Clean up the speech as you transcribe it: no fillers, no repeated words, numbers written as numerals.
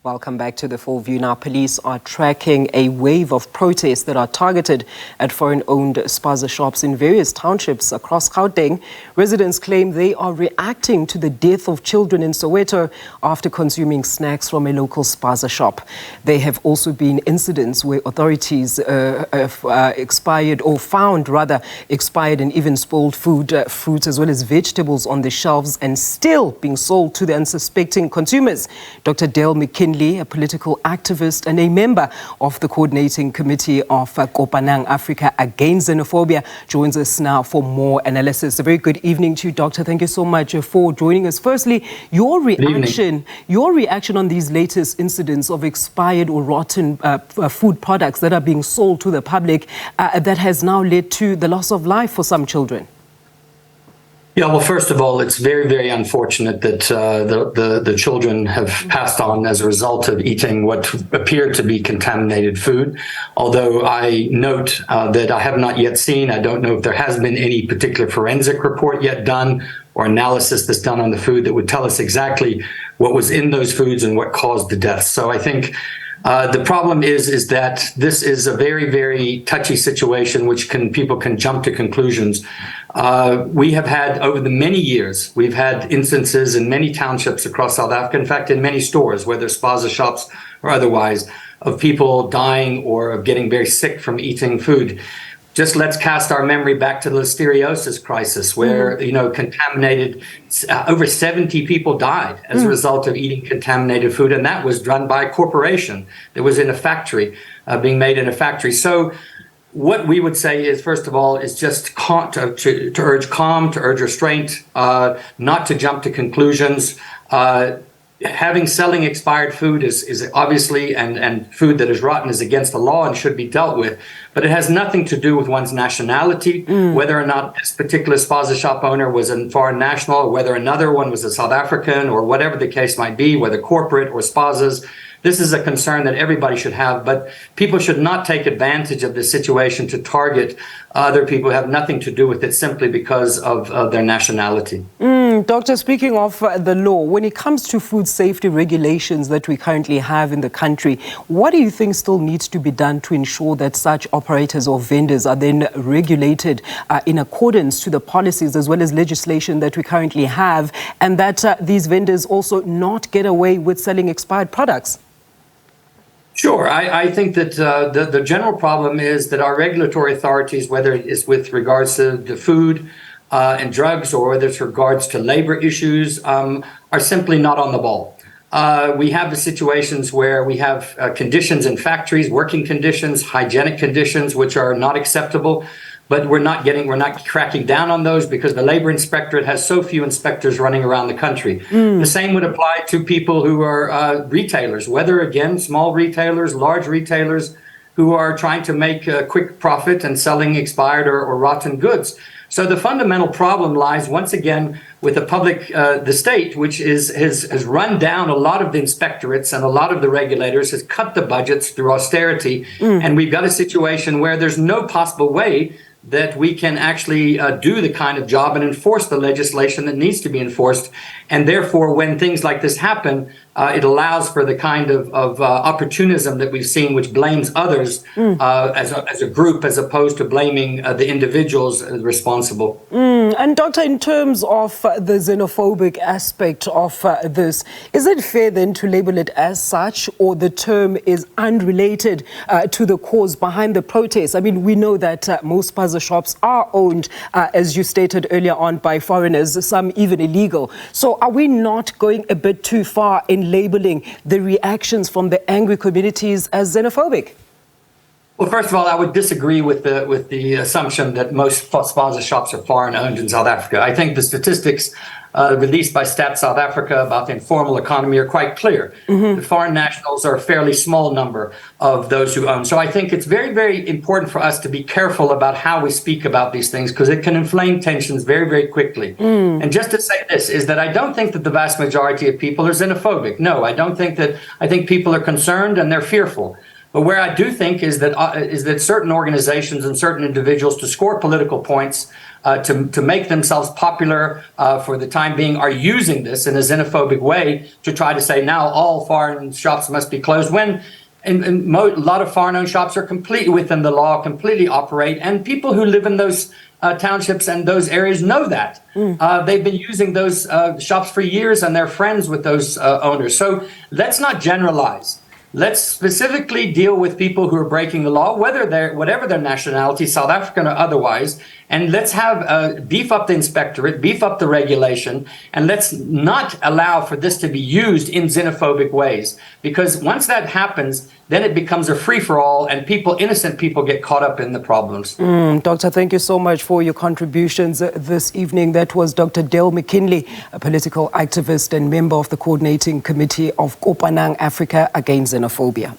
Welcome back to the Full View. Now, police are tracking a wave of protests that are targeted at foreign-owned spaza shops in various townships across Gauteng. Residents claim they are reacting to the death of children in Soweto after consuming snacks from a local spaza shop. There have also been incidents where authorities expired and even spoiled food, fruits as well as vegetables on the shelves and still being sold to the unsuspecting consumers. Dr. Dale McKinley, a political activist and a member of the coordinating committee of Kopanang Africa Against Xenophobia, joins us now for more analysis. A very good evening to you, Doctor. Thank you so much for joining us. Firstly, your reaction on these latest incidents of expired or rotten food products that are being sold to the public that has now led to the loss of life for some children. Yeah, well, first of all, it's very, very unfortunate that the children have passed on as a result of eating what appeared to be contaminated food. Although I note that I have not yet seen, I don't know if there has been any particular forensic report yet done or analysis that's done on the food that would tell us exactly what was in those foods and what caused the deaths. So I think the problem is that this is a very, very touchy situation, which people can jump to conclusions. We have had, over the many years, we've had instances in many townships across South Africa, in fact, in many stores, whether spaza shops or otherwise, of people dying or of getting very sick from eating food. Just let's cast our memory back to the listeriosis crisis, where, contaminated, over 70 people died as a result of eating contaminated food. And that was done by a corporation that was in a factory, being made in a factory. So what we would say is, first of all, is just to urge calm, to urge restraint, not to jump to conclusions. Selling expired food is obviously, and food that is rotten is against the law and should be dealt with, but it has nothing to do with one's nationality, whether or not this particular spaza shop owner was a foreign national, or whether another one was a South African, or whatever the case might be, whether corporate or spazas. This is a concern that everybody should have, but people should not take advantage of this situation to target other people who have nothing to do with it simply because of their nationality. Doctor, speaking of the law, when it comes to food safety regulations that we currently have in the country, what do you think still needs to be done to ensure that such operators or vendors are then regulated in accordance to the policies as well as legislation that we currently have, and that these vendors also not get away with selling expired products? Sure. I think that the general problem is that our regulatory authorities, whether it is with regards to the food and drugs or whether it's regards to labor issues, are simply not on the ball. We have the situations where we have conditions in factories, working conditions, hygienic conditions, which are not acceptable. But we're not cracking down on those because the labor inspectorate has so few inspectors running around the country. The same would apply to people who are retailers, whether, again, small retailers, large retailers who are trying to make a quick profit and selling expired or rotten goods. So the fundamental problem lies, once again, with the state, which has run down a lot of the inspectorates and a lot of the regulators, has cut the budgets through austerity. And we've got a situation where there's no possible way that we can actually do the kind of job and enforce the legislation that needs to be enforced. And therefore, when things like this happen, it allows for the kind of opportunism that we've seen, which blames others as a group, as opposed to blaming the individuals responsible. And Doctor, in terms of the xenophobic aspect of this, is it fair then to label it as such, or the term is unrelated to the cause behind the protest? I mean, we know that most spaza shops are owned, as you stated earlier on, by foreigners, some even illegal. So are we not going a bit too far in labeling the reactions from the angry communities as xenophobic? Well, first of all, I would disagree with the assumption that most spaza shops are foreign owned in South Africa. I think the statistics released by Stats South Africa about the informal economy are quite clear. The foreign nationals are a fairly small number of those who own. So I think it's very, very important for us to be careful about how we speak about these things, because it can inflame tensions very, very quickly. And just to say this is that I don't think that the vast majority of people are xenophobic. No, I don't think that. I think people are concerned and they're fearful. But where I do think is that certain organizations and certain individuals, to score political points, to make themselves popular for the time being, are using this in a xenophobic way to try to say now all foreign shops must be closed, when a lot of foreign-owned shops are completely within the law, completely operate, and people who live in those townships and those areas know that. They've been using those shops for years, and they're friends with those owners. So let's not generalize. Let's specifically deal with people who are breaking the law, whatever their nationality, South African or otherwise, and let's have beef up the inspectorate, beef up the regulation, and let's not allow for this to be used in xenophobic ways. Because once that happens, then it becomes a free-for-all, and innocent people get caught up in the problems. Doctor, thank you so much for your contributions this evening. That was Dr. Dale McKinley, a political activist and member of the coordinating committee of Kopanang Africa Against Xenophobia.